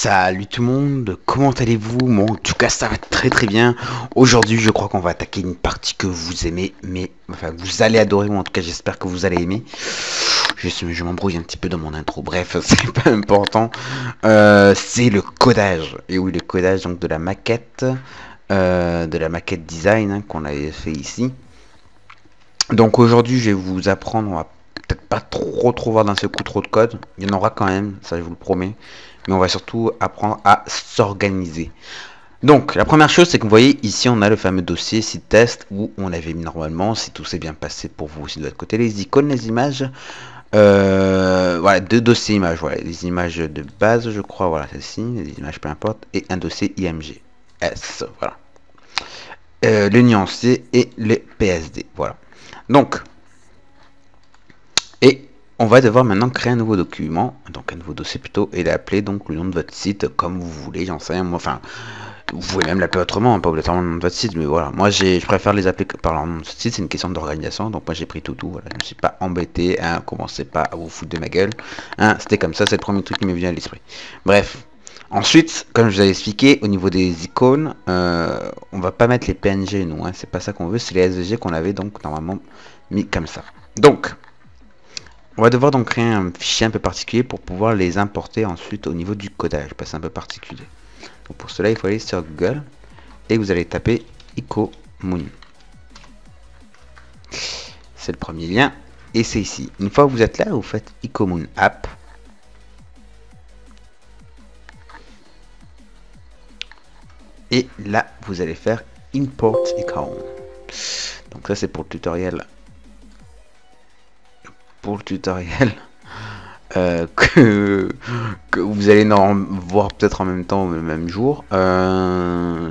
Salut tout le monde, comment allez-vous? Moi en tout cas ça va très très bien. Aujourd'hui je crois qu'on va attaquer une partie que vous aimez, mais enfin vous allez adorer, ou en tout cas j'espère que vous allez aimer. Je m'embrouille un petit peu dans mon intro, bref c'est pas important. C'est le codage, et oui le codage donc de la maquette design hein, qu'on avait fait ici. Donc aujourd'hui je vais vous apprendre, on va peut-être pas trop voir d'un seul coup trop de code, il y en aura quand même, ça je vous le promets, mais on va surtout apprendre à s'organiser. Donc la première chose c'est que vous voyez ici on a le fameux dossier site test où on avait mis normalement, si tout s'est bien passé pour vous aussi de l'autre côté, les icônes, les images, voilà, deux dossiers images, voilà, les images de base je crois, voilà celle-ci, les images peu importe, et un dossier IMG S, voilà. Le nuancier et les PSD, voilà. Donc, et on va devoir maintenant créer un nouveau document, donc un nouveau dossier plutôt, et l'appeler donc le nom de votre site comme vous voulez, j'en sais rien, moi, enfin, vous pouvez même l'appeler autrement, hein, pas obligatoirement le nom de votre site, mais voilà, moi je préfère les appeler par leur nom de site, c'est une question d'organisation, donc moi j'ai pris tout, voilà, je ne me suis pas embêté, hein, commencez pas à vous foutre de ma gueule, hein, c'était comme ça, c'est le premier truc qui m'est venu à l'esprit. Bref. Ensuite, comme je vous avais expliqué, au niveau des icônes, on va pas mettre les PNG, nous, hein, c'est pas ça qu'on veut, c'est les SVG qu'on avait donc normalement mis comme ça. Donc, on va devoir donc créer un fichier un peu particulier pour pouvoir les importer ensuite au niveau du codage, parce que c'est un peu particulier. Donc pour cela, il faut aller sur Google et vous allez taper IcoMoon. C'est le premier lien et c'est ici. Une fois que vous êtes là, vous faites IcoMoon App. Et là, vous allez faire Import Icon. Donc ça, c'est pour le tutoriel. Que vous allez voir peut-être en même temps ou le même jour.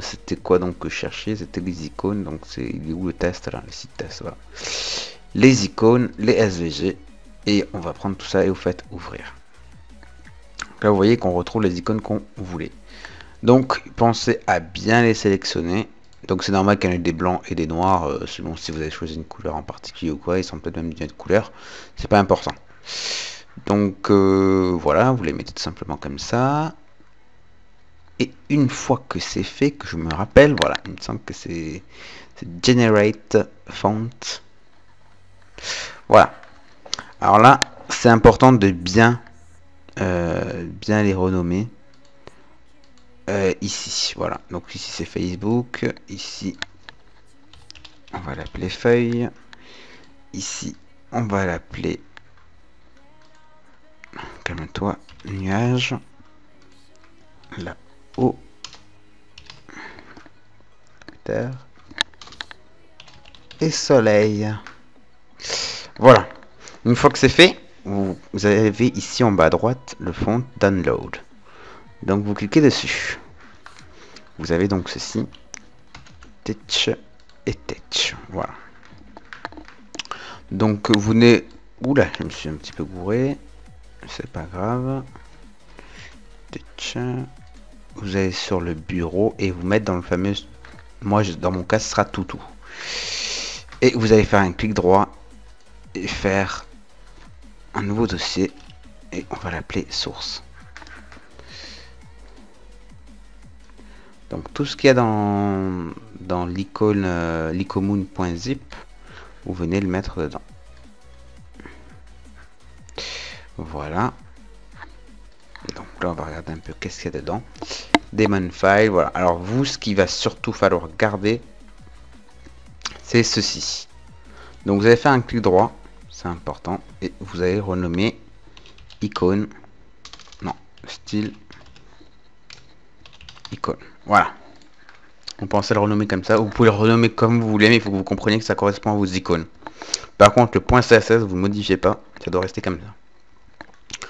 C'était quoi donc que je cherchais? C'était les icônes. Donc c'est où le test là, le site test, voilà. Les icônes, les SVG. Et on va prendre tout ça et vous faites ouvrir. Donc là vous voyez qu'on retrouve les icônes qu'on voulait. Donc pensez à bien les sélectionner. Donc c'est normal qu'il y en ait des blancs et des noirs, selon si vous avez choisi une couleur en particulier ou quoi. Ils sont peut-être même d'une autre couleur. C'est pas important. Donc voilà, vous les mettez tout simplement comme ça. Et une fois que c'est fait, que je me rappelle, voilà, il me semble que c'est Generate Font. Voilà. Alors là, c'est important de bien les renommer. Ici, voilà. Donc ici c'est Facebook. Ici, on va l'appeler feuille. Ici, on va l'appeler, calme-toi, nuage. Là haut, terre et soleil. Voilà. Une fois que c'est fait, vous avez ici en bas à droite le font download. Donc vous cliquez dessus. Vous avez donc ceci, Teach et Teach. Voilà. Donc vous venez... Oula, je me suis un petit peu gouré. C'est pas grave. Teach. Vous allez sur le bureau et vous mettre dans le fameux... Moi, dans mon cas, ce sera Toutou. Et vous allez faire un clic droit et faire un nouveau dossier. Et on va l'appeler source. Donc tout ce qu'il y a dans l'icône l'icomoon.zip, vous venez le mettre dedans. Voilà. Donc là on va regarder un peu qu'est-ce qu'il y a dedans. Daemon file, voilà. Alors vous, ce qu'il va surtout falloir garder, c'est ceci. Donc vous allez faire un clic droit, c'est important, et vous allez renommer icône, non, style icône. Voilà. On pensait le renommer comme ça. Vous pouvez le renommer comme vous voulez, mais il faut que vous compreniez que ça correspond à vos icônes. Par contre, le point .css, vous ne modifiez pas. Ça doit rester comme ça.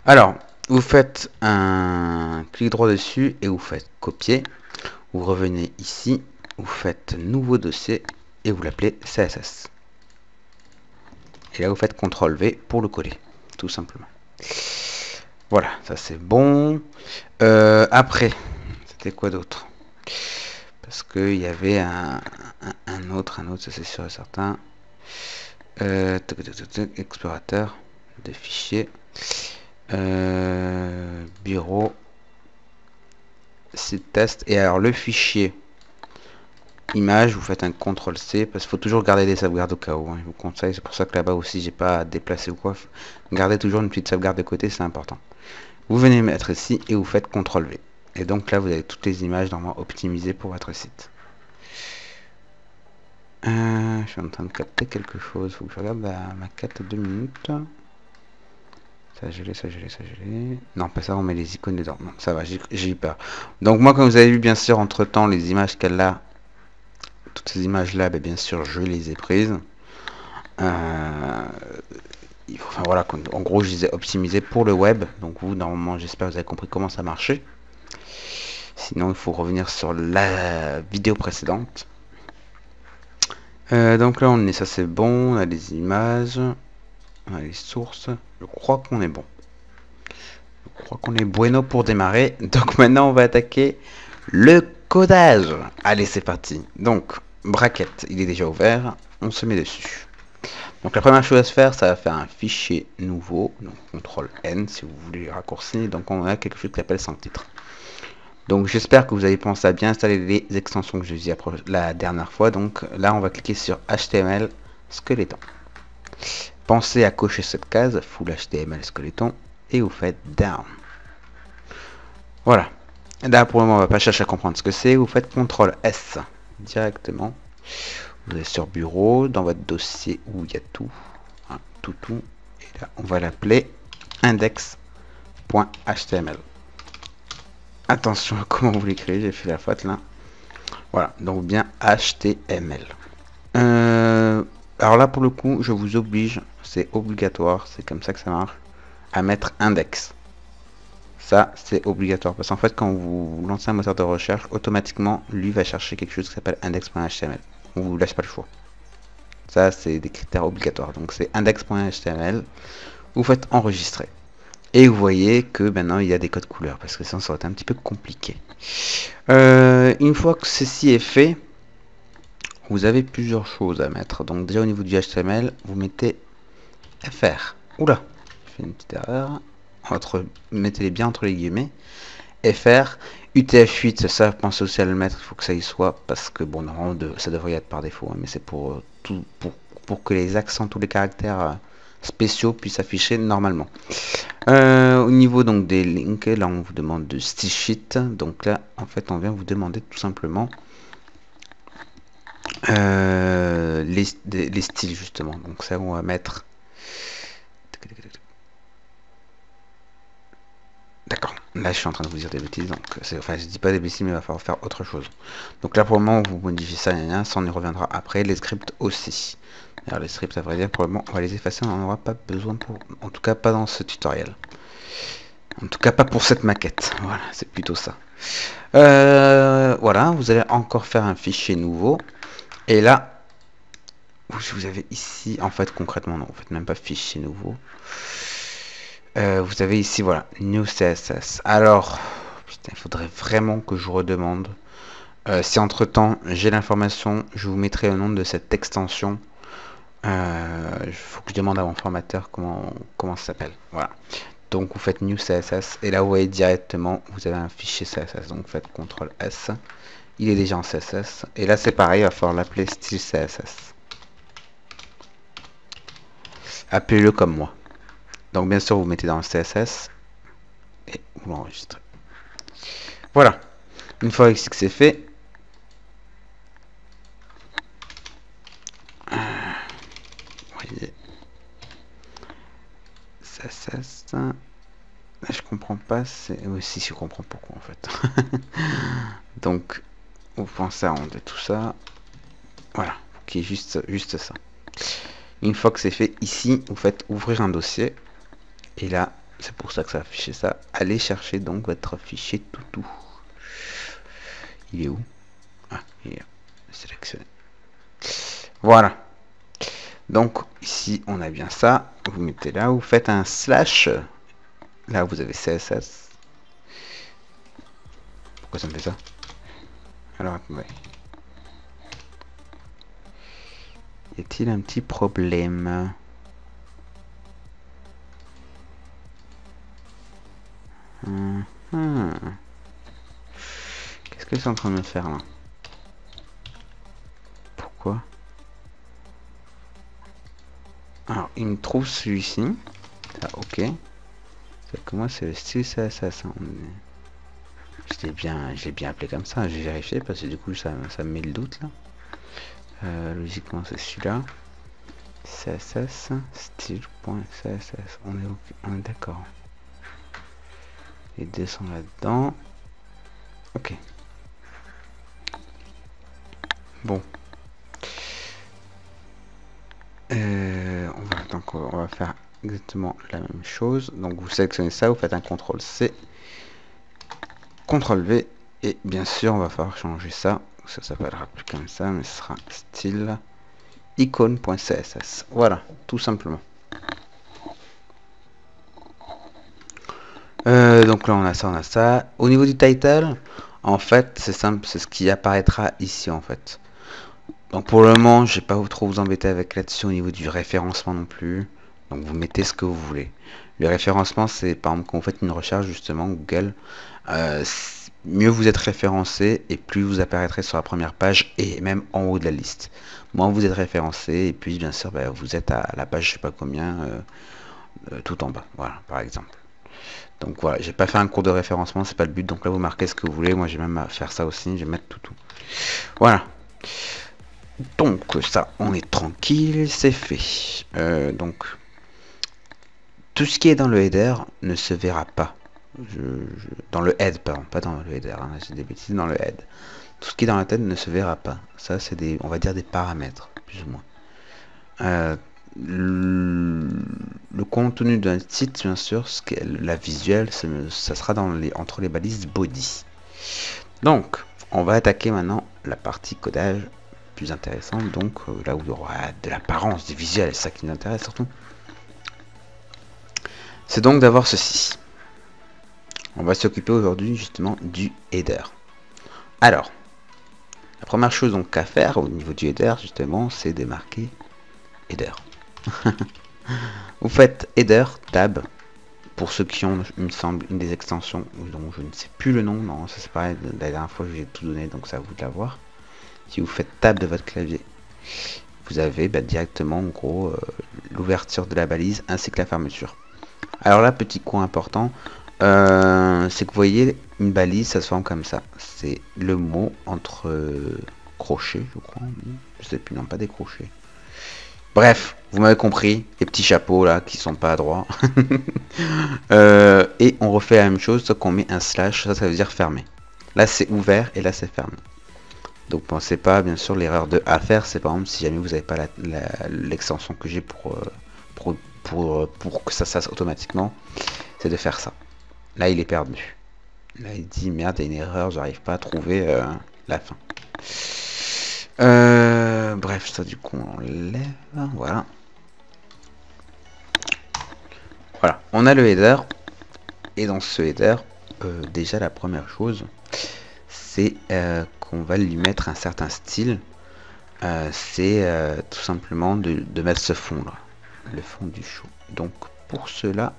Alors, vous faites un clic droit dessus et vous faites copier. Vous revenez ici, vous faites nouveau dossier et vous l'appelez CSS. Et là, vous faites CTRL V pour le coller, tout simplement. Voilà, ça c'est bon. Après, c'était quoi d'autre? Parce qu'il y avait un autre, ça c'est sûr et certain. Explorateur de fichiers. Bureau. site test. Et alors le fichier image, vous faites un CTRL-C parce qu'il faut toujours garder des sauvegardes au cas où. Je vous conseille, c'est pour ça que là-bas aussi j'ai pas à déplacer ou quoi. Gardez toujours une petite sauvegarde de côté, c'est important. Vous venez mettre ici et vous faites CTRL-V. Et donc là vous avez toutes les images normalement optimisées pour votre site. Je suis en train de capter quelque chose. Faut que je regarde ma carte 2 minutes. Ça gelé, ça gelé, ça gelé. Non, pas ça, on met les icônes dedans. Non, ça va, j'ai eu peur. Donc moi, comme vous avez vu, bien sûr, entre temps, les images qu'elle a, toutes ces images là, bien sûr je les ai prises. Enfin voilà, en gros je les ai optimisées pour le web. Donc vous, normalement, j'espère que vous avez compris comment ça marchait. Sinon il faut revenir sur la vidéo précédente. Donc là on est, ça c'est bon, on a les images, on a les sources. Je crois qu'on est bon. Je crois qu'on est bueno pour démarrer. Donc maintenant on va attaquer le codage. Allez, c'est parti. Donc, bracket, il est déjà ouvert. On se met dessus. Donc la première chose à se faire, ça va faire un fichier nouveau. Donc CTRL N si vous voulez raccourcir. Donc on a quelque chose qui s'appelle sans titre. Donc j'espère que vous avez pensé à bien installer les extensions que je vous ai dit la dernière fois. Donc là on va cliquer sur HTML Skeleton. Pensez à cocher cette case, Full HTML Skeleton, et vous faites Down. Voilà. Là pour le moment on va pas chercher à comprendre ce que c'est. Vous faites CTRL S directement. Vous êtes sur bureau, dans votre dossier où il y a tout. Hein, tout. Et là on va l'appeler index.html. Attention à comment vous l'écrivez, j'ai fait la faute là. Voilà, donc bien HTML. Alors là pour le coup, je vous oblige, c'est obligatoire, c'est comme ça que ça marche, à mettre index. Ça, c'est obligatoire parce qu'en fait, quand vous lancez un moteur de recherche, automatiquement, lui va chercher quelque chose qui s'appelle index.html. On vous laisse pas le choix. Ça, c'est des critères obligatoires. Donc c'est index.html. Vous faites enregistrer. Et vous voyez que maintenant il y a des codes couleurs parce que sinon ça aurait été un petit peu compliqué. Une fois que ceci est fait, vous avez plusieurs choses à mettre. Donc déjà au niveau du HTML, vous mettez FR. Oula, j'ai fait une petite erreur. Mettez-les bien entre les guillemets. FR, UTF-8, ça pensez aussi à le mettre, il faut que ça y soit parce que bon normalement ça devrait y être par défaut, hein, mais c'est pour que les accents, tous les caractères spéciaux puissent s'afficher normalement. Au niveau donc des links, là on vous demande de style sheet. Donc là en fait on vient vous demander tout simplement les styles justement. Donc ça on va mettre. D'accord. Là je suis en train de vous dire des bêtises. Donc enfin je dis pas des bêtises mais il va falloir faire autre chose. Donc là pour le moment vous modifiez ça, ça on y reviendra après. Les scripts aussi. Alors les scripts à vrai dire pour le moment on va les effacer, on n'en aura pas besoin pour. En tout cas pas dans ce tutoriel. En tout cas pas pour cette maquette. Voilà, c'est plutôt ça. Voilà, vous allez encore faire un fichier nouveau. Et là, vous avez ici, en fait concrètement non, vous faites même pas fichier nouveau. Vous avez ici, voilà, New CSS. Alors, putain, il faudrait vraiment que je redemande. Si entre temps j'ai l'information, je vous mettrai le nom de cette extension. Il faut que je demande à mon formateur comment ça s'appelle. Voilà. Donc vous faites New CSS et là vous voyez directement vous avez un fichier CSS. Donc vous faites CTRL S. Il est déjà en CSS. Et là c'est pareil, il va falloir l'appeler style CSS. Appelez-le comme moi. Donc bien sûr vous mettez dans le CSS et vous l'enregistrez. Voilà. Une fois que c'est fait, voyez, CSS. Là, je comprends pas. Si je comprends pourquoi en fait. Donc vous pensez à enlever tout ça. Voilà. Qui est juste ça. Une fois que c'est fait, ici, vous faites ouvrir un dossier. Et là, c'est pour ça que ça va afficher ça. Allez chercher donc votre fichier toutou. Il est où? Ah, il est sélectionné. Voilà. Donc, ici, on a bien ça. Vous mettez là, vous faites un slash. Là, vous avez CSS. Pourquoi ça me fait ça? Alors, attendez. Y a-t-il un petit problème? que c'est en train de me faire là? Pourquoi? Alors, il me trouve celui-ci. Ça, ok. C'est que moi, c'est le style CSS. Hein. Je l'ai bien appelé comme ça. J'ai vérifié parce que du coup, ça me met le doute là. Logiquement, c'est celui-là. CSS, style.css. On est d'accord. Et descend là-dedans. Ok. Bon. On va faire exactement la même chose. Donc vous sélectionnez ça, vous faites un CTRL-C, CTRL-V, et bien sûr on va falloir changer ça. Ça s'appellera plus comme ça, mais ce sera style icône.css. Voilà, tout simplement. Donc là on a ça. Au niveau du title, en fait c'est simple, c'est ce qui apparaîtra ici en fait. Donc pour le moment, je vais pas trop vous embêter avec là-dessus au niveau du référencement non plus. Donc vous mettez ce que vous voulez. Le référencement, c'est par exemple quand vous faites une recherche justement Google, mieux vous êtes référencé et plus vous apparaîtrez sur la première page et même en haut de la liste. Moins vous êtes référencé et puis bien sûr vous êtes à la page je sais pas combien tout en bas. Voilà par exemple. Donc voilà, j'ai pas fait un cours de référencement, c'est pas le but. Donc là vous marquez ce que vous voulez. Moi j'ai même à faire ça aussi, je vais mettre tout. Voilà. Donc ça, on est tranquille, c'est fait. Donc tout ce qui est dans le header ne se verra pas. Dans le head, pardon, pas dans le header, hein, j'ai des bêtises dans le head. Tout ce qui est dans la tête ne se verra pas. Ça, c'est des, on va dire des paramètres, plus ou moins. Le contenu d'un site, bien sûr, la visuelle, ça sera entre les balises body. Donc, on va attaquer maintenant la partie codage plus intéressante, donc là où il y aura de l'apparence, du visuel, c'est ça qui nous intéresse surtout. C'est donc d'avoir ceci. On va s'occuper aujourd'hui justement du header. Alors, la première chose donc à faire au niveau du header justement, c'est de marquer header. Vous faites header tab. Pour ceux qui ont, il me semble, une des extensions dont je ne sais plus le nom, non, ça c'est pareil, la dernière fois j'ai tout donné, donc c'est à vous de l'avoir. Si vous faites tab de votre clavier, vous avez directement en gros l'ouverture de la balise ainsi que la fermeture. Alors là, petit point important, c'est que vous voyez une balise, ça se forme comme ça. C'est le mot entre crochets, je crois. Je sais plus, non, pas des crochets. Bref, vous m'avez compris, les petits chapeaux là qui sont pas à droit. Et on refait la même chose, sauf qu'on met un slash, ça veut dire fermé. Là c'est ouvert et là c'est fermé. Donc pensez pas, bien sûr, l'erreur à faire, c'est par exemple si jamais vous n'avez pas l'extension que j'ai pour que ça se fasse automatiquement, c'est de faire ça. Là il est perdu. Là il dit merde, il y a une erreur, j'arrive pas à trouver la fin. Bref, ça du coup on enlève, voilà. Voilà, on a le header, et dans ce header, déjà la première chose, c'est qu'on va lui mettre un certain style. C'est tout simplement de mettre ce fond là, le fond du show. Donc pour cela,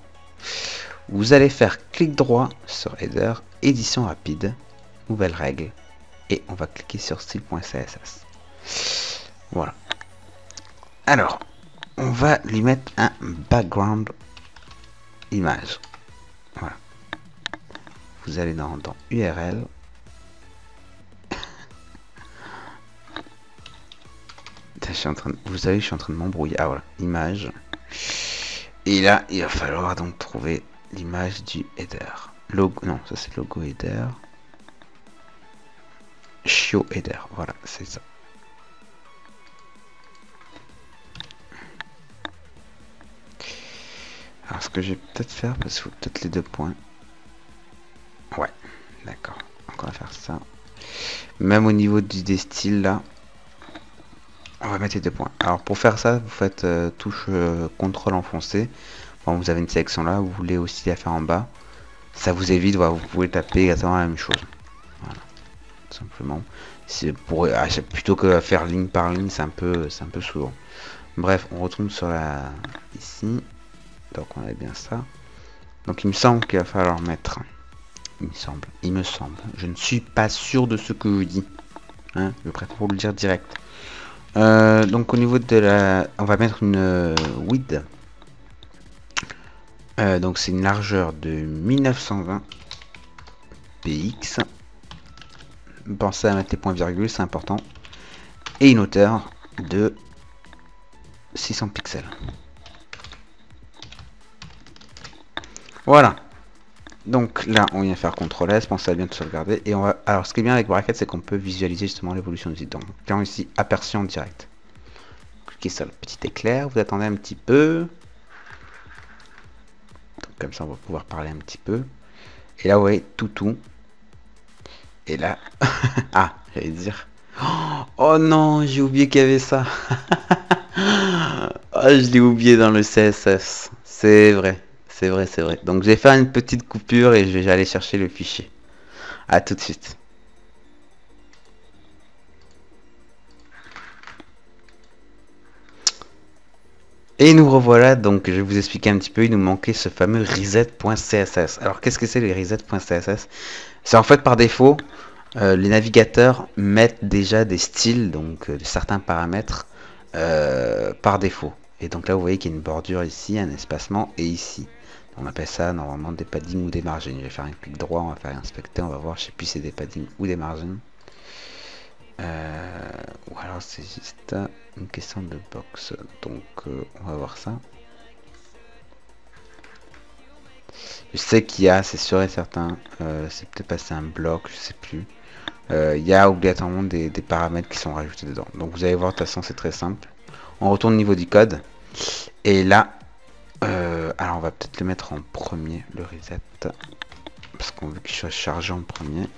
vous allez faire clic droit sur header, édition rapide, nouvelle règle, et on va cliquer sur style.css. Voilà. Alors, on va lui mettre un background image. Voilà. Vous allez dans URL. Vous savez, je suis en train de m'embrouiller. Ah voilà, image. Et là, il va falloir donc trouver l'image du header. Logo, non, ça c'est logo header. Show header, voilà, c'est ça. Alors ce que je vais peut-être faire, parce qu'il faut peut-être les deux points. Ouais, d'accord. Donc on va faire ça. Même au niveau des styles là, on va mettre les deux points. Alors pour faire ça, vous faites touche CTRL enfoncé. Bon, vous avez une sélection là, vous voulez aussi la faire en bas. Ça vous évite, voilà, vous pouvez taper exactement la même chose. Voilà, tout simplement. Plutôt que faire ligne par ligne, c'est un peu souvent. Bref, on retourne sur la ici. Donc on a bien ça. Donc il me semble qu'il va falloir mettre il me semble. Il me semble. Je ne suis pas sûr de ce que je dis. Hein, je préfère vous le dire direct. Donc au niveau de la... On va mettre une width. Donc c'est une largeur de 1920 px. Pensez à mettre les points virgules, c'est important. Et une hauteur de 600 pixels. Voilà. Donc là, on vient faire CTRL S, pensez à bien tout sauvegarder. Et on va... Alors, ce qui est bien avec Bracket, c'est qu'on peut visualiser justement l'évolution du site. Donc, quand ici, aperçu en direct. Cliquez sur le petit éclair, vous attendez un petit peu. Donc, comme ça, on va pouvoir parler un petit peu. Et là, vous voyez, tout. Et là... ah, j'allais dire... Oh non, j'ai oublié qu'il y avait ça. Oh, je l'ai oublié dans le CSS. C'est vrai. C'est vrai, c'est vrai. Donc, je vais faire une petite coupure et je vais aller chercher le fichier. À tout de suite. Et nous revoilà, donc je vais vous expliquer un petit peu, il nous manquait ce fameux reset.css. Alors qu'est-ce que c'est le reset.css? C'est en fait par défaut, les navigateurs mettent déjà des styles, donc certains paramètres par défaut. Et donc là vous voyez qu'il y a une bordure ici, un espacement et ici. On appelle ça normalement des paddings ou des margins. Je vais faire un clic droit, on va faire inspecter, on va voir, je sais plus si c'est des paddings ou des margins. Ou alors c'est juste une question de box. Donc on va voir ça. Je sais qu'il y a, c'est sûr et certain, c'est peut-être passé un bloc, je sais plus. Il y a obligatoirement des paramètres qui sont rajoutés dedans. Donc vous allez voir, de toute façon c'est très simple. On retourne au niveau du code. Et là, alors on va peut-être le mettre en premier, le reset. Parce qu'on veut qu'il soit chargé en premier.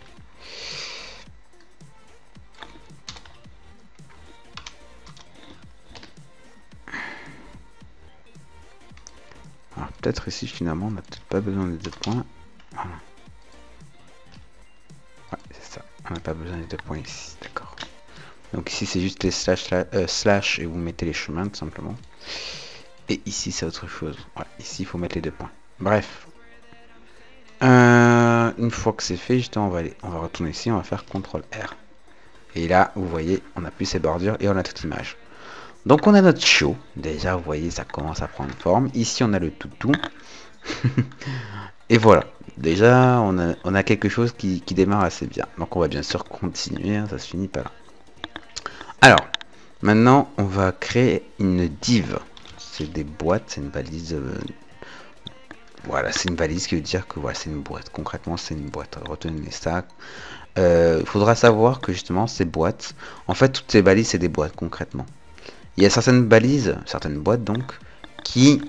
Alors peut-être ici finalement on n'a peut-être pas besoin des 2 points. Voilà. Ouais, c'est ça. On n'a pas besoin des 2 points ici, d'accord. Donc ici c'est juste les slash et vous mettez les chemins tout simplement. Et ici c'est autre chose. Ouais, ici il faut mettre les 2 points. Bref. Une fois que c'est fait, justement on va retourner ici, on va faire CTRL R. Et là vous voyez on a plus ces bordures et on a toute image. Donc on a notre show, déjà vous voyez ça commence à prendre forme, ici on a le toutou, et voilà, déjà on a quelque chose qui démarre assez bien, donc on va bien sûr continuer, hein, ça se finit pas là. Alors, maintenant on va créer une div, c'est des boîtes, c'est une valise, voilà c'est une valise qui veut dire que voilà c'est une boîte, concrètement c'est une boîte, retenez ça. Il faudra savoir que justement ces boîtes, en fait toutes ces balises c'est des boîtes concrètement. Il y a certaines balises, certaines boîtes donc, qui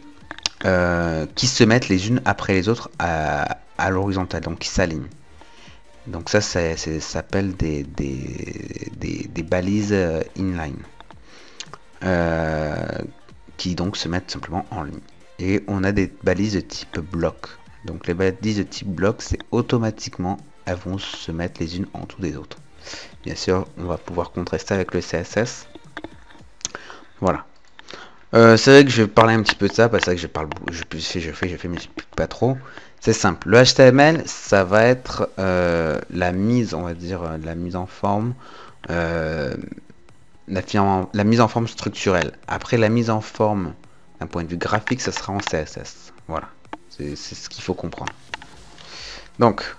se mettent les unes après les autres à l'horizontale, donc qui s'alignent. Donc ça s'appelle des balises inline, qui donc se mettent simplement en ligne. Et on a des balises de type bloc. Donc les balises de type bloc, c'est automatiquement, elles vont se mettre les unes en dessous des autres. Bien sûr, on va pouvoir contraster avec le CSS. Voilà. C'est vrai que je vais parler un petit peu de ça, parce que je parle, je fais, mais je explique pas trop. C'est simple. Le HTML, ça va être la mise, on va dire, la mise en forme, la mise en forme structurelle. Après, la mise en forme d'un point de vue graphique, ça sera en CSS. Voilà. C'est ce qu'il faut comprendre. Donc,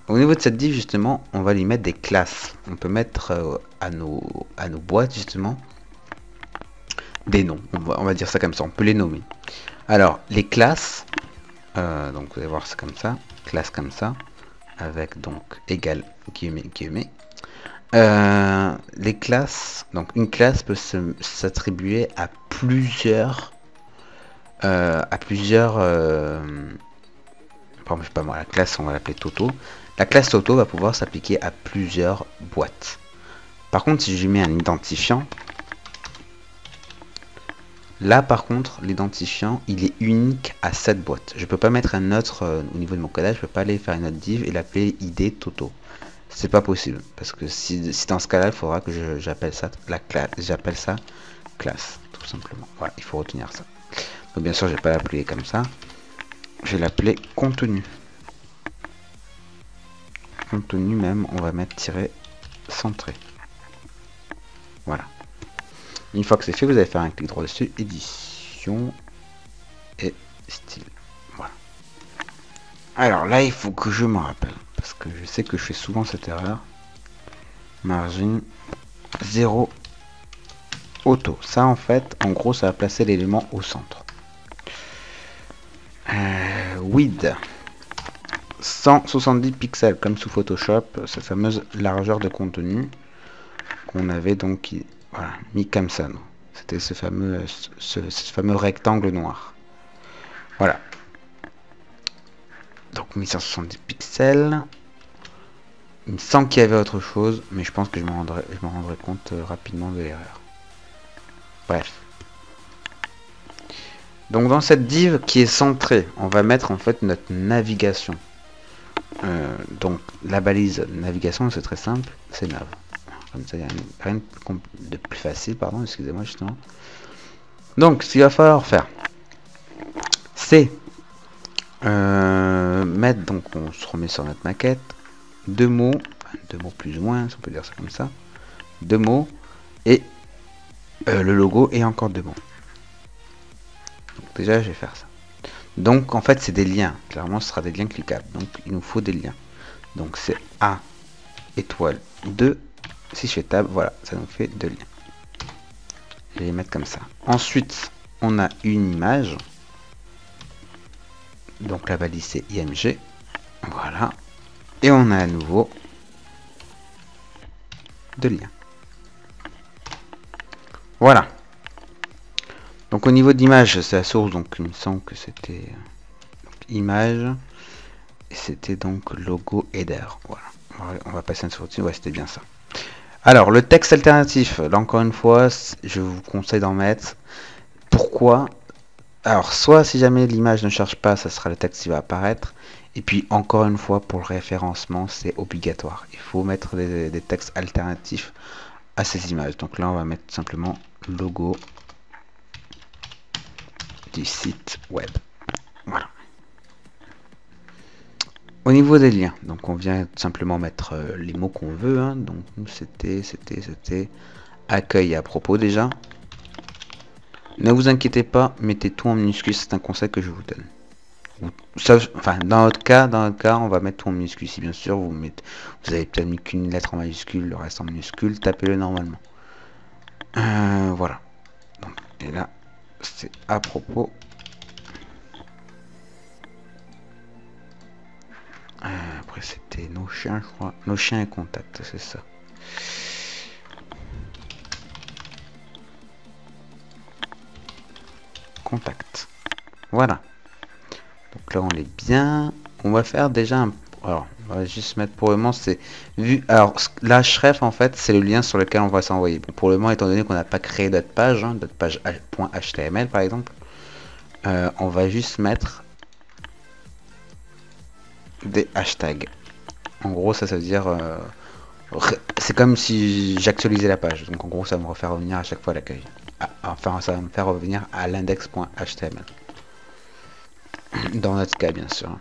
au niveau de cette div, justement, on va lui mettre des classes. On peut mettre à nos boîtes, justement, des noms, on va dire ça comme ça, on peut les nommer. Alors, les classes, donc vous allez voir c'est comme ça, classe comme ça, avec donc égal guillemets. Les classes, donc une classe peut s'attribuer à plusieurs, par exemple, je sais pas moi, la classe on va l'appeler Toto. La classe Toto va pouvoir s'appliquer à plusieurs boîtes. Par contre, si je mets un identifiant, là par contre l'identifiant il est unique à cette boîte. Je peux pas mettre un autre au niveau de mon codage, je peux pas aller faire une autre div et l'appeler id Toto. C'est pas possible parce que si dans ce cas là il faudra que j'appelle ça la classe, j'appelle ça classe tout simplement. Voilà, il faut retenir ça. Donc bien sûr je vais pas l'appeler comme ça, je vais l'appeler contenu. contenu même, on va mettre tiret centré. Voilà. Une fois que c'est fait, vous allez faire un clic droit dessus, édition et style. Voilà. Alors là, il faut que je me rappelle, parce que je sais que je fais souvent cette erreur. Margin 0 auto. Ça, en fait, en gros, ça va placer l'élément au centre. Width 170 pixels, comme sous Photoshop, cette fameuse largeur de contenu qu'on avait donc voilà, mis comme ça. C'était ce fameux rectangle noir. Voilà. Donc 1170 pixels. Il me semble qu'il y avait autre chose, mais je pense que je me rendrai compte rapidement de l'erreur. Bref. Donc dans cette div qui est centrée, on va mettre en fait notre navigation. Donc la balise navigation, c'est très simple, c'est nav. Comme ça, il n'y a rien de plus facile, pardon, excusez-moi justement. Donc ce qu'il va falloir faire, c'est mettre, donc on se remet sur notre maquette, deux mots plus ou moins, si on peut dire ça comme ça, deux mots, et le logo, et encore deux mots. Donc déjà, je vais faire ça. Donc en fait, c'est des liens. Clairement, ce sera des liens cliquables. Donc il nous faut des liens. Donc c'est A étoile 2. Si je fais tab, voilà, ça nous fait deux liens. Je vais les mettre comme ça. Ensuite, on a une image. Donc la balise c'est IMG. Voilà. Et on a à nouveau deux liens. Voilà. Donc au niveau d'image, c'est la source, donc il me semble que c'était image. Et c'était donc logo header. Voilà. On va passer un sur dessus. Ouais, c'était bien ça. Alors, le texte alternatif, là encore une fois, je vous conseille d'en mettre. Pourquoi? Alors, soit si jamais l'image ne charge pas, ça sera le texte qui va apparaître. Et puis, encore une fois, pour le référencement, c'est obligatoire. Il faut mettre des textes alternatifs à ces images. Donc là, on va mettre simplement logo du site web. Voilà. Au niveau des liens, donc on vient simplement mettre les mots qu'on veut. Hein. Donc nous, c'était accueil à propos déjà. Ne vous inquiétez pas, mettez tout en minuscule, c'est un conseil que je vous donne. Enfin, dans notre cas, on va mettre tout en minuscule. Si bien sûr, vous avez peut-être mis qu'une lettre en majuscule, le reste en minuscule, tapez-le normalement. Voilà. Donc, et là, c'est à propos. Après, c'était nos chiens, je crois. Nos chiens et contacts, c'est ça. Contact. Voilà. Donc là, on est bien. On va faire déjà un... Alors, on va juste mettre pour le moment, c'est vu. Alors, la href, en fait, c'est le lien sur lequel on va s'envoyer. Bon, pour le moment, étant donné qu'on n'a pas créé d'autres pages, hein, d'autres pages .html par exemple, on va juste mettre des hashtags. En gros, ça veut dire... c'est comme si j'actualisais la page. Donc, en gros, ça va me refaire revenir à chaque fois à l'accueil. Enfin, ça va me faire revenir à l'index.html. Dans notre cas, bien sûr.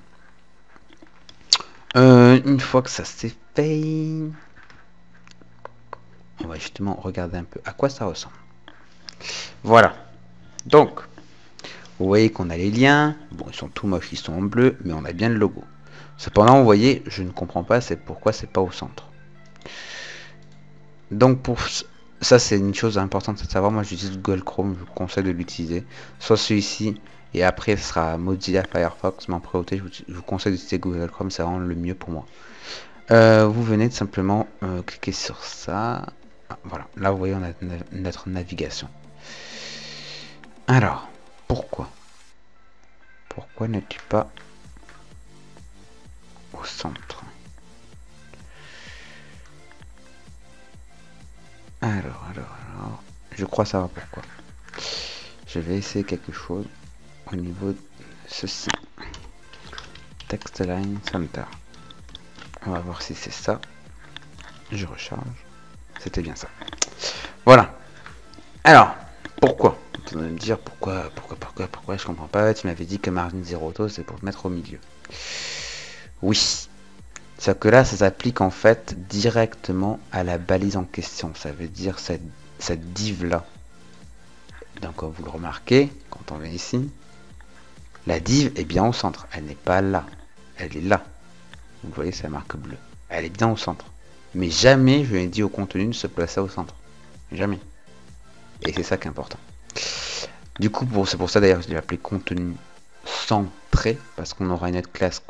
Une fois que ça c'est fait, on va justement regarder un peu à quoi ça ressemble. Voilà. Donc, vous voyez qu'on a les liens. Bon, ils sont tout moches, ils sont en bleu, mais on a bien le logo. Cependant, vous voyez, je ne comprends pas, c'est pourquoi c'est pas au centre. Donc, pour ça, c'est une chose importante à savoir. Moi, j'utilise Google Chrome, je vous conseille de l'utiliser. Soit celui-ci, et après, ce sera Mozilla Firefox. Mais en priorité, je vous conseille d'utiliser Google Chrome, c'est vraiment le mieux pour moi. Vous venez de simplement cliquer sur ça. Ah, voilà, là, vous voyez, on a notre navigation. Alors, pourquoi n'es-tu pas au centre? Alors, je crois savoir pourquoi. Je vais essayer quelque chose au niveau de ceci. Text Line Center. On va voir si c'est ça. Je recharge. C'était bien ça. Voilà. Alors, pourquoi? Vous allez me dire pourquoi, je comprends pas. Tu m'avais dit que margin 0 auto, c'est pour te mettre au milieu. Oui. C'est que là, ça s'applique en fait directement à la balise en question. Ça veut dire cette div là. Donc comme vous le remarquez, quand on vient ici, la div est bien au centre. Elle n'est pas là. Elle est là. Vous voyez, c'est la marque bleue. Elle est bien au centre. Mais jamais je n'ai dit au contenu de se placer au centre. Jamais. Et c'est ça qui est important. Du coup, c'est pour ça d'ailleurs que je l'ai appelé contenu centré, parce qu'on aura une autre classe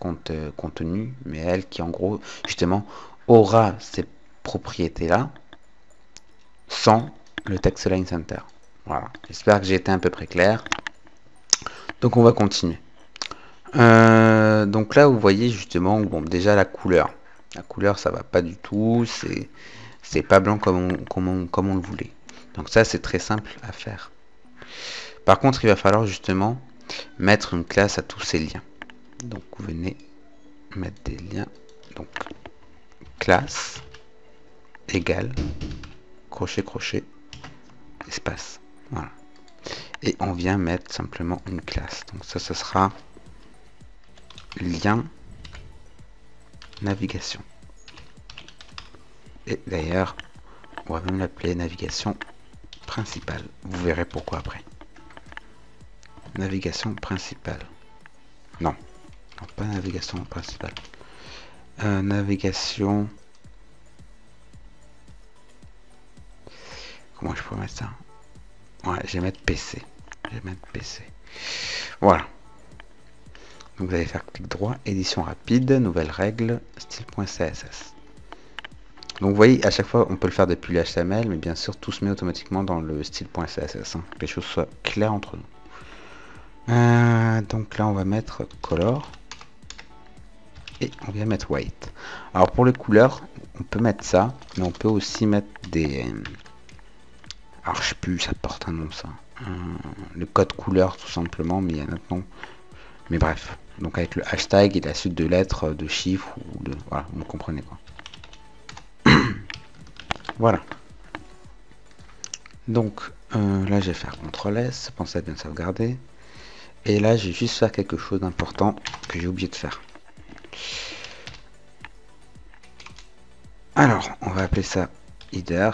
contenu, mais elle qui en gros, justement, aura ces propriétés-là sans le text line center. Voilà. J'espère que j'ai été à peu près clair. Donc on va continuer. Donc là, vous voyez justement, bon, déjà la couleur. La couleur, ça va pas du tout. C'est pas blanc comme on le voulait. Donc ça, c'est très simple à faire. Par contre, il va falloir justement mettre une classe à tous ces liens. Donc vous venez mettre des liens. Donc classe égale crochet crochet espace. Voilà. Et on vient mettre simplement une classe. Donc ça, ce sera lien navigation. Et d'ailleurs, on va même l'appeler navigation principale. Vous verrez pourquoi après. Navigation principale. Non, non pas navigation principale. Navigation. Comment je pourrais mettre ça? Ouais, je vais mettre PC. Je vais mettre PC. Voilà. Donc vous allez faire clic droit, édition rapide, nouvelle règle, style.css. Donc vous voyez, à chaque fois, on peut le faire depuis le HTML, mais bien sûr, tout se met automatiquement dans le style.css. Que les choses soient claires entre nous. Donc là, on va mettre color. Et on vient mettre white. Alors pour les couleurs, on peut mettre ça, mais on peut aussi mettre des... Alors je sais plus, ça porte un nom ça. Le code couleur tout simplement, mais il y a un autre nom. Mais bref, donc avec le hashtag et la suite de lettres, de chiffres, ou de... Voilà, vous comprenez quoi. Voilà. Donc là je vais faire CTRL S, pensez à bien sauvegarder. Et là je vais juste faire quelque chose d'important que j'ai oublié de faire. Alors, on va appeler ça header.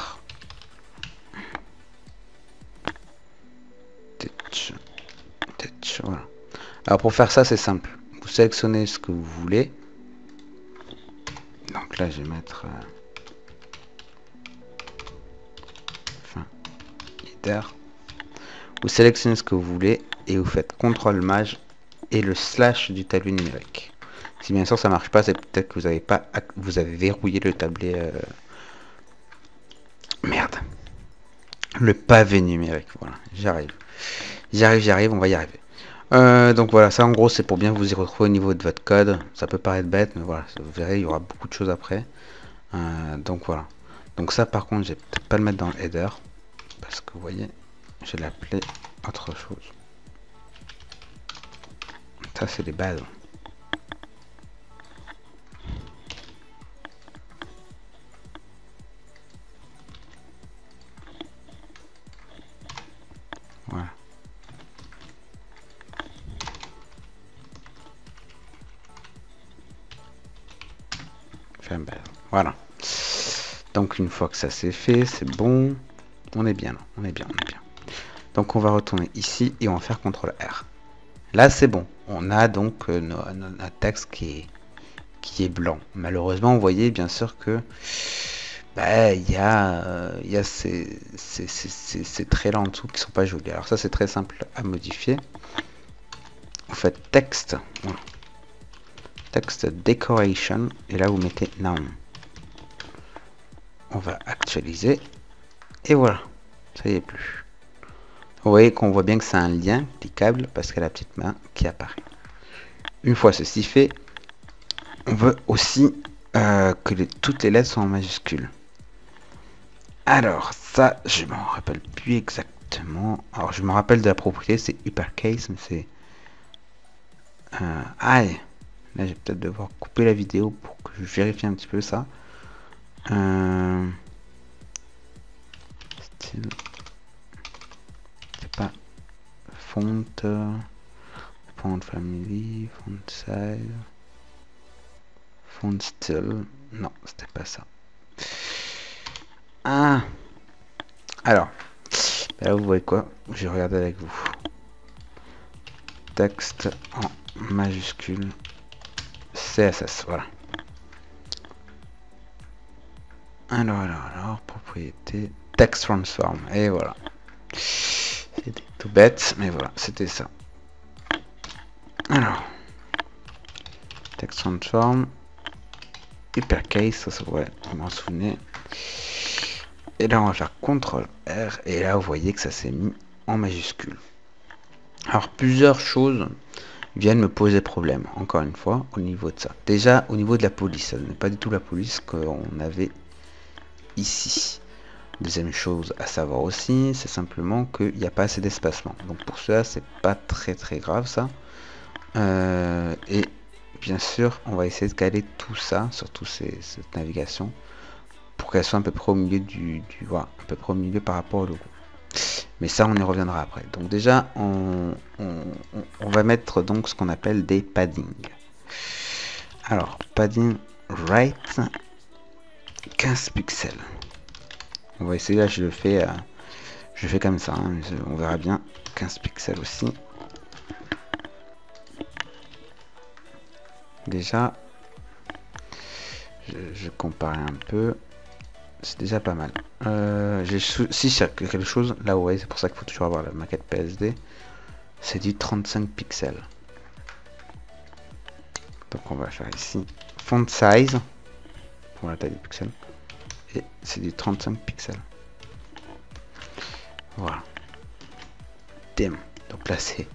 Voilà. Alors pour faire ça, c'est simple. Vous sélectionnez ce que vous voulez. Donc là, je vais mettre header. Vous sélectionnez ce que vous voulez et vous faites CTRL Maj et le slash du tablier numérique. Si bien sûr ça marche pas, c'est peut-être que vous avez verrouillé le tablier. Merde. Le pavé numérique. Voilà, j'arrive. J'arrive, on va y arriver. Donc voilà, ça en gros c'est pour bien vous y retrouver au niveau de votre code. Ça peut paraître bête, mais voilà, vous verrez, il y aura beaucoup de choses après. Donc voilà. Donc ça par contre, je vais peut-être pas le mettre dans le header. Parce que vous voyez, je vais l'appeler autre chose. Ça c'est les bases. Voilà. Voilà. Donc une fois que ça c'est fait, c'est bon. On est bien là. On est bien. Donc on va retourner ici et on va faire CTRL R. Là c'est bon. On a donc notre texte qui est blanc. Malheureusement, vous voyez bien sûr que il y a ces traits là en dessous qui sont pas jolis. Alors ça c'est très simple à modifier. Vous faites texte, voilà. Text decoration et là vous mettez none. On va actualiser et voilà, ça y est plus. Vous voyez qu'on voit bien que c'est un lien cliquable parce qu'il y a la petite main qui apparaît. Une fois ceci fait, on veut aussi que toutes les lettres soient en majuscules. Alors ça, je m'en rappelle plus exactement. Alors je me rappelle de la propriété, c'est uppercase, mais c'est... aïe. Là, je vais peut-être devoir couper la vidéo pour que je vérifie un petit peu ça. Style. C'est pas font, font family, font size, Font still. Non, c'était pas ça. Ah. Alors, là vous voyez quoi? Je vais regarder avec vous. Texte en majuscule. CSS, voilà. Alors, propriété, text transform, et voilà. C'était tout bête, mais voilà, c'était ça. Alors, text transform, uppercase, ça ouais, vous m'en souvenez. Et là, on va faire CTRL R, et là, vous voyez que ça s'est mis en majuscule. Alors, plusieurs choses viennent me poser problème, encore une fois, au niveau de ça. Déjà, au niveau de la police, ça n'est pas du tout la police qu'on avait ici. Deuxième chose à savoir aussi, c'est simplement qu'il n'y a pas assez d'espacement. Donc pour cela, c'est pas très grave ça. Et bien sûr, on va essayer de caler tout ça, surtout cette navigation, pour qu'elle soit à peu près au milieu voilà, à peu près au milieu par rapport au logo. Mais ça, on y reviendra après. Donc déjà, on va mettre donc ce qu'on appelle des paddings. Alors, padding right 15 pixels. On va essayer, là je le fais comme ça, hein, on verra bien. 15 pixels aussi. Déjà, je compare un peu. C'est déjà pas mal. Si c'est quelque chose, là ouais, c'est pour ça qu'il faut toujours avoir la maquette PSD. C'est du 35 pixels. Donc on va faire ici font size pour la taille des pixels. Et c'est du 35 pixels. Voilà. Damn. Donc là c'est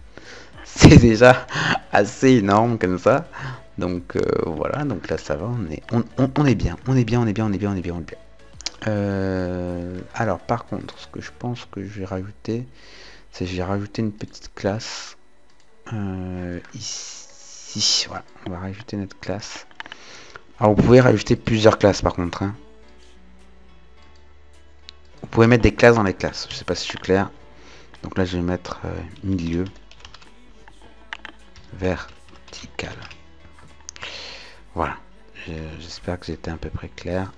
déjà assez énorme comme ça. Donc voilà, donc là ça va, on est bien. Alors par contre, ce que je pense que je vais rajouter, c'est que j'ai rajouté une petite classe ici. Voilà, on va rajouter notre classe. Alors vous pouvez rajouter plusieurs classes par contre. Hein. Vous pouvez mettre des classes dans les classes. Je sais pas si je suis clair. Donc là je vais mettre milieu vertical. Voilà. J'espère que j'étais à peu près clair.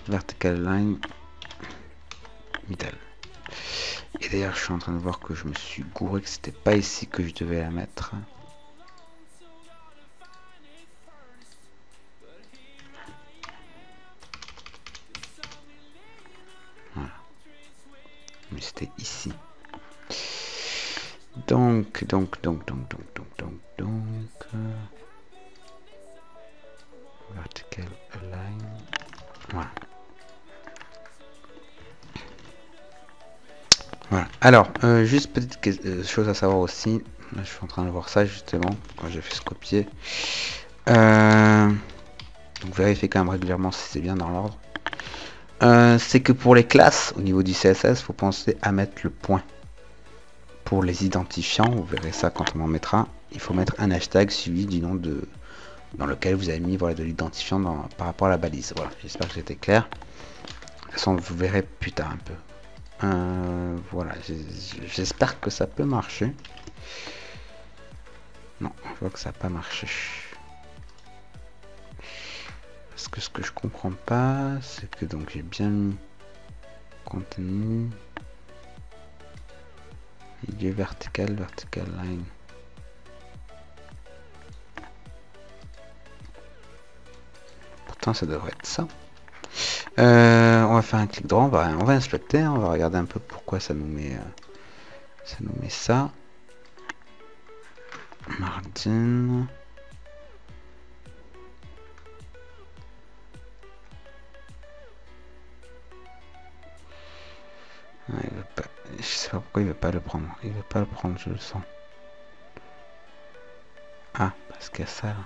Vertical line middle. Et d'ailleurs je suis en train de voir que je me suis gouré, que c'était pas ici que je devais la mettre. Voilà. Mais c'était ici. Donc vertical align. Voilà. Voilà. Alors, juste petite chose à savoir aussi. Là, je suis en train de voir ça justement quand j'ai fait ce copier. Donc vérifiez quand même régulièrement si c'est bien dans l'ordre. C'est que pour les classes, au niveau du CSS, faut penser à mettre le point. Pour les identifiants, vous verrez ça quand on en mettra, il faut mettre un hashtag suivi du nom dans lequel vous avez mis voilà, de l'identifiant par rapport à la balise. Voilà, j'espère que j'étais clair. De toute façon, vous verrez plus tard un peu. Voilà, j'espère que ça peut marcher. Non, je vois que ça n'a pas marché. Parce que ce que je comprends pas, c'est que donc j'ai bien mis contenu, milieu vertical line. Pourtant ça devrait être ça. On va faire un clic droit, on va inspecter, on va regarder un peu pourquoi ça nous met ça. Margin. Ouais, il veut pas. Je sais pas pourquoi il veut pas le prendre. Il veut pas le prendre, je le sens. Ah, parce qu'il y a ça là.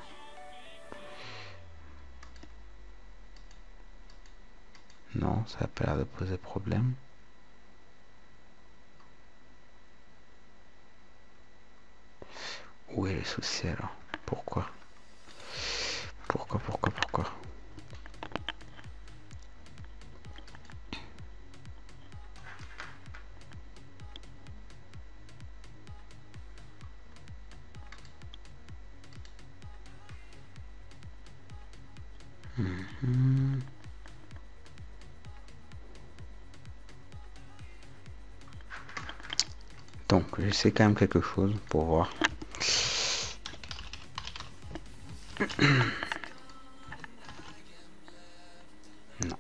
Non, ça a pas l'air de poser problème. Où est le souci alors? Pourquoi? Pourquoi? Donc j'essaie quand même quelque chose pour voir. Non.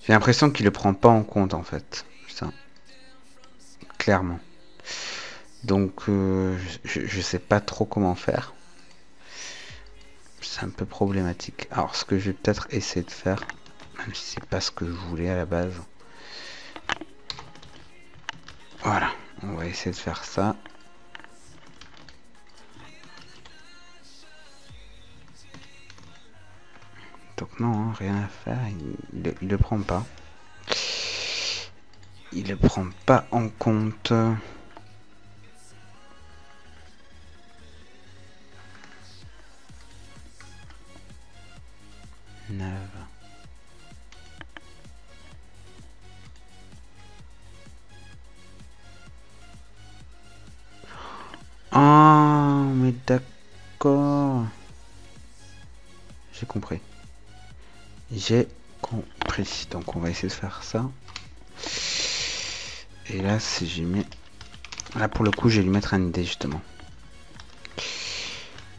J'ai l'impression qu'il le prend pas en compte en fait. Ça. Clairement. Donc je sais pas trop comment faire. C'est un peu problématique. Alors ce que je vais peut-être essayer de faire, même si c'est pas ce que je voulais à la base. Voilà, on va essayer de faire ça. Donc non, hein, rien à faire, il le prend pas. Il le prend pas en compte. 9. Ah, mais d'accord. J'ai compris. J'ai compris. Donc on va essayer de faire ça. Et là, si j'y mets... Là, pour le coup, je vais lui mettre un dé, justement.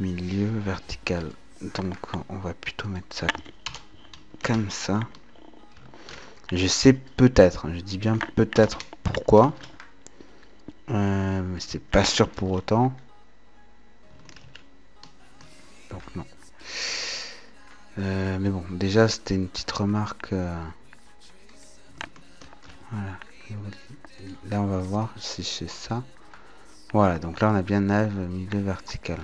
Milieu vertical. Donc, on va plutôt mettre ça comme ça. Je sais peut-être, je dis bien peut-être pourquoi. Mais c'est pas sûr pour autant. Donc, non. Mais bon, déjà, c'était une petite remarque. Voilà. Là, on va voir si c'est ça. Voilà, donc là, on a bien nave milieu vertical.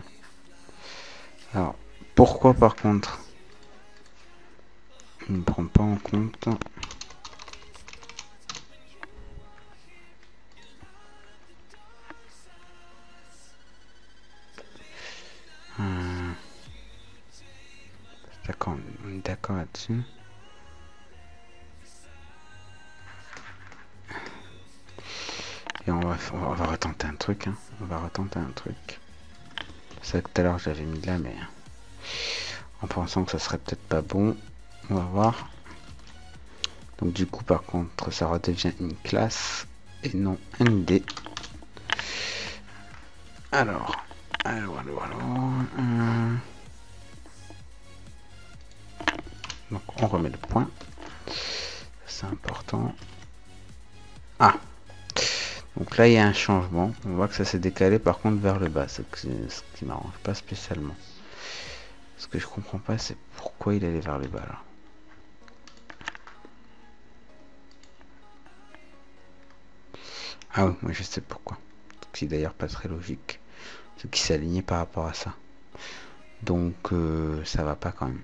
Alors, pourquoi par contre il ne prend pas en compte? D'accord, on est d'accord là-dessus. Et on va retenter un truc. Hein. On va retenter un truc. C'est vrai que tout à l'heure j'avais mis là, mais en pensant que ça serait peut-être pas bon. On va voir. Donc du coup, par contre, ça redevient une classe et non un dé. Alors. Donc on remet le point. C'est important. Ah. Donc là il y a un changement. On voit que ça s'est décalé par contre vers le bas. Ce qui m'arrange pas spécialement. Ce que je comprends pas, c'est pourquoi il allait vers le bas là. Ah oui, moi je sais pourquoi. C'est d'ailleurs pas très logique. Ce qui s'est aligné par rapport à ça. Donc ça va pas quand même.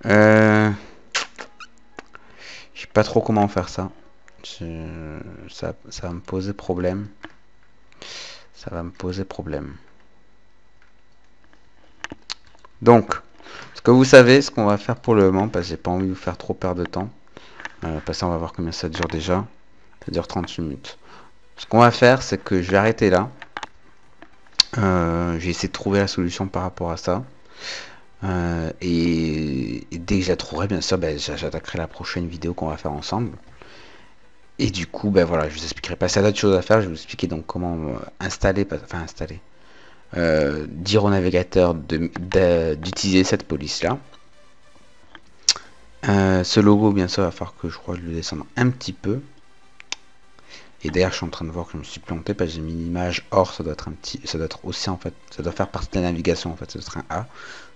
Je sais pas trop comment faire ça. Ça va me poser problème. Ça va me poser problème. Donc, ce que vous savez, ce qu'on va faire pour le moment, parce que j'ai pas envie de vous faire trop perdre de temps. Parce qu'on va voir combien ça dure déjà. Ça dure 30 minutes. Ce qu'on va faire, c'est que je vais arrêter là. J'ai essayé de trouver la solution par rapport à ça. Et dès que je la trouverai, bien sûr, ben, j'attaquerai la prochaine vidéo qu'on va faire ensemble. Et du coup, ben voilà, je vous expliquerai pas. Si il y a d'autres choses à faire, je vais vous expliquer donc comment installer, enfin installer, dire au navigateur d'utiliser cette police là. Ce logo, bien sûr, il va falloir que je crois que je le descende un petit peu. Et d'ailleurs, je suis en train de voir que je me suis planté parce que j'ai mis une image. Or, ça doit être un petit, ça doit être aussi en fait, ça doit faire partie de la navigation en fait. Ça doit être un A.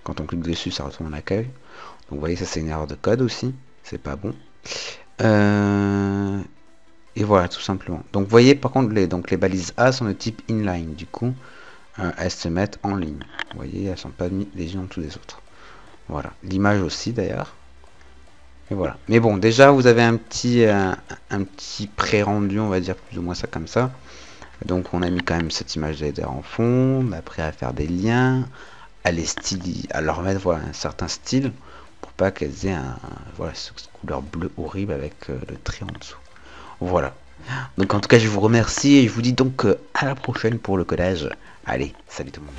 Quand on clique dessus, ça retourne en accueil. Donc, vous voyez, ça c'est une erreur de code aussi. C'est pas bon. Et voilà, tout simplement. Donc, vous voyez, par contre, les balises A sont de type inline. Du coup, elles se mettent en ligne. Vous voyez, elles sont pas mises les unes en dessous des autres. Voilà. L'image aussi, d'ailleurs. Et voilà. Mais bon, déjà, vous avez un petit pré-rendu, on va dire plus ou moins ça comme ça. Donc, on a mis quand même cette image d'header en fond. On a appris à faire des liens, à leur mettre voilà, un certain style pour pas qu'elles aient voilà, cette couleur bleue horrible avec le trait en dessous. Voilà. Donc, en tout cas, je vous remercie et je vous dis donc à la prochaine pour le codage. Allez, salut tout le monde.